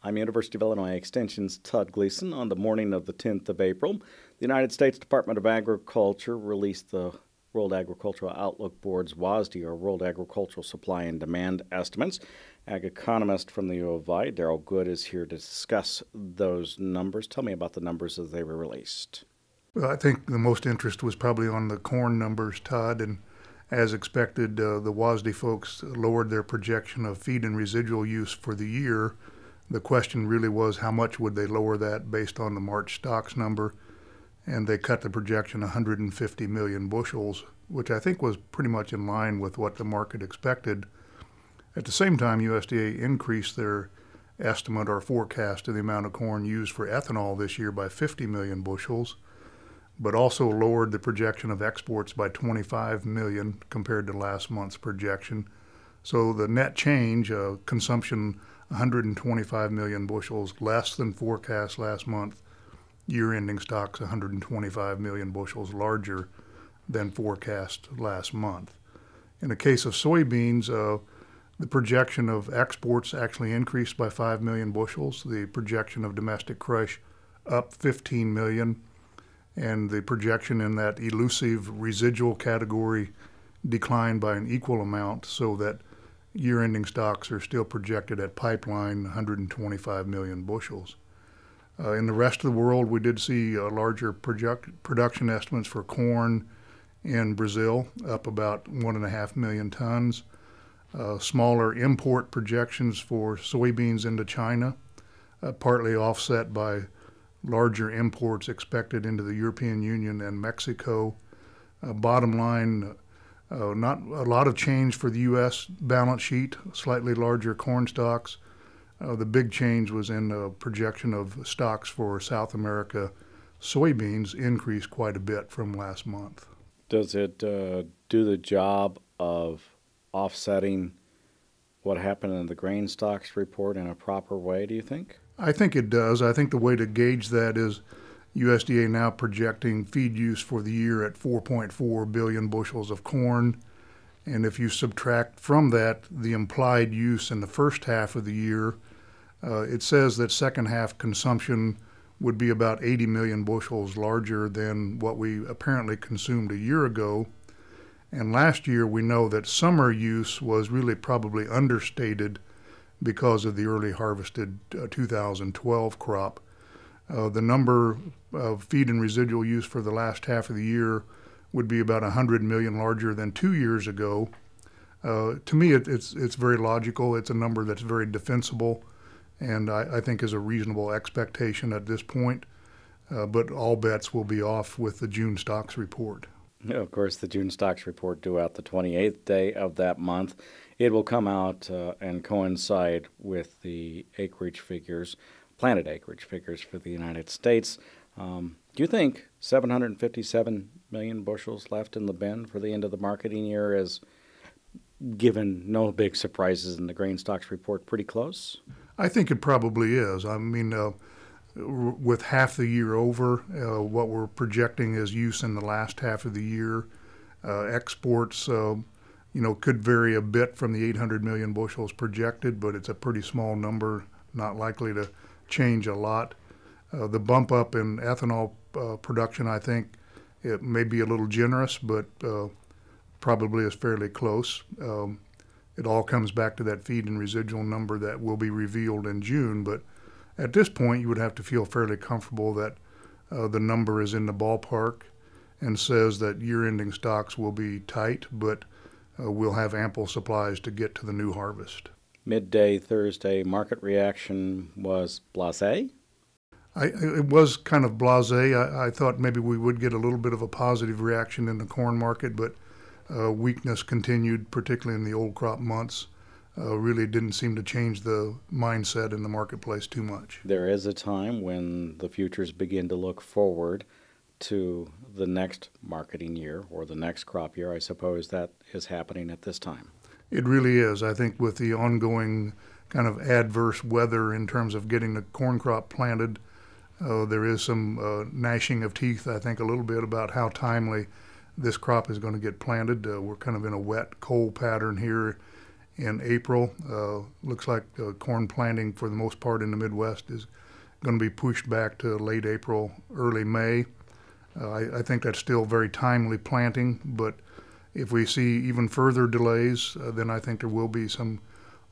I'm University of Illinois Extension's Todd Gleason. On the morning of the 10th of April, the United States Department of Agriculture released the World Agricultural Outlook Board's WASDE, or World Agricultural Supply and Demand Estimates. Ag economist from the U of I, Darrel, is here to discuss those numbers. Tell me about the numbers as they were released. Well, I think the most interest was probably on the corn numbers, Todd, and as expected, the WASDE folks lowered their projection of feed and residual use for the year. The question really was how much would they lower that based on the March stocks number, and they cut the projection 150 million bushels, which I think was pretty much in line with what the market expected. At the same time, USDA increased their estimate or forecast of the amount of corn used for ethanol this year by 50 million bushels, but also lowered the projection of exports by 25 million compared to last month's projection. So the net change, consumption 125 million bushels less than forecast last month, year-ending stocks 125 million bushels larger than forecast last month. In the case of soybeans, the projection of exports actually increased by 5 million bushels, the projection of domestic crush up 15 million, and the projection in that elusive residual category declined by an equal amount, so that year-ending stocks are still projected at pipeline 125 million bushels. In the rest of the world, we did see larger production estimates for corn in Brazil, up about 1.5 million tons. Smaller import projections for soybeans into China, partly offset by larger imports expected into the European Union and Mexico. Bottom line, not a lot of change for the U.S. balance sheet, slightly larger corn stocks. The big change was in the projection of stocks for South America. Soybeans increased quite a bit from last month. Does it do the job of offsetting what happened in the grain stocks report in a proper way, do you think? I think it does. I think the way to gauge that is USDA now projecting feed use for the year at 4.4 billion bushels of corn. And if you subtract from that the implied use in the first half of the year, it says that second half consumption would be about 80 million bushels larger than what we apparently consumed a year ago. And last year we know that summer use was really probably understated because of the early harvested 2012 crop. The number of feed and residual use for the last half of the year would be about 100 million larger than 2 years ago. To me, it's very logical. It's a number that's very defensible, and I think is a reasonable expectation at this point. But all bets will be off with the June stocks report. Of course, the June stocks report due out the 28th day of that month. It will come out and coincide with the acreage figures, planted acreage figures for the United States. Do you think 757 million bushels left in the bin for the end of the marketing year is, given no big surprises in the grain stocks report, pretty close? I think it probably is. I mean, with half the year over, what we're projecting is use in the last half of the year. Exports, could vary a bit from the 800 million bushels projected, but it's a pretty small number, not likely to change a lot. The bump up in ethanol production, I think, it may be a little generous, but probably is fairly close. It all comes back to that feed and residual number that will be revealed in June, but at this point you would have to feel fairly comfortable that the number is in the ballpark and says that year-ending stocks will be tight, but we'll have ample supplies to get to the new harvest. Midday Thursday market reaction was blasé? It was kind of blasé. I thought maybe we would get a little bit of a positive reaction in the corn market, but weakness continued, particularly in the old crop months. Really didn't seem to change the mindset in the marketplace too much. There is a time when the futures begin to look forward to the next marketing year or the next crop year. I suppose that is happening at this time. It really is. I think with the ongoing kind of adverse weather in terms of getting the corn crop planted, there is some gnashing of teeth, I think, a little bit about how timely this crop is going to get planted. We're kind of in a wet, cold pattern here in April. Looks like corn planting for the most part in the Midwest is going to be pushed back to late April, early May. I think that's still very timely planting, but if we see even further delays, then I think there will be some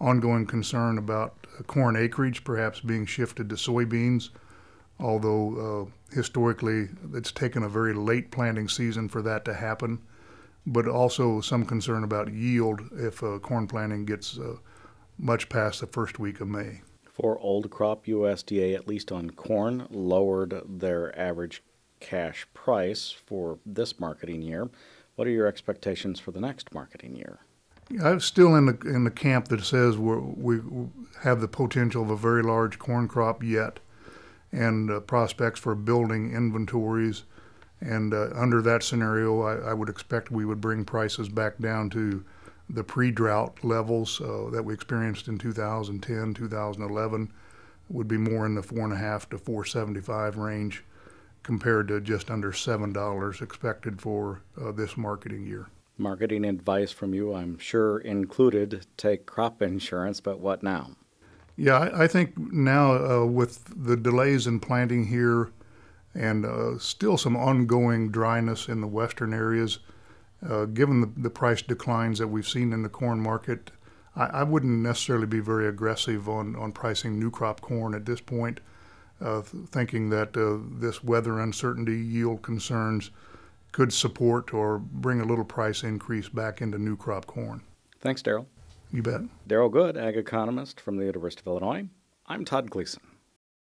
ongoing concern about corn acreage perhaps being shifted to soybeans, although historically it's taken a very late planting season for that to happen, but also some concern about yield if corn planting gets much past the first week of May. For old crop, USDA, at least on corn, lowered their average cash price for this marketing year. What are your expectations for the next marketing year? I'm still in the camp that says we have the potential of a very large corn crop yet, and prospects for building inventories. And under that scenario, I would expect we would bring prices back down to the pre-drought levels that we experienced in 2010, 2011, would be more in the $4.50 to $4.75 range, compared to just under $7 expected for this marketing year. Marketing advice from you, I'm sure, included take crop insurance, but what now? Yeah, I think now with the delays in planting here and still some ongoing dryness in the western areas, given the price declines that we've seen in the corn market, I wouldn't necessarily be very aggressive on pricing new crop corn at this point, thinking that this weather uncertainty, yield concerns could support or bring a little price increase back into new crop corn. Thanks, Darrel. You bet. Darrel Good, ag economist from the University of Illinois. I'm Todd Gleason.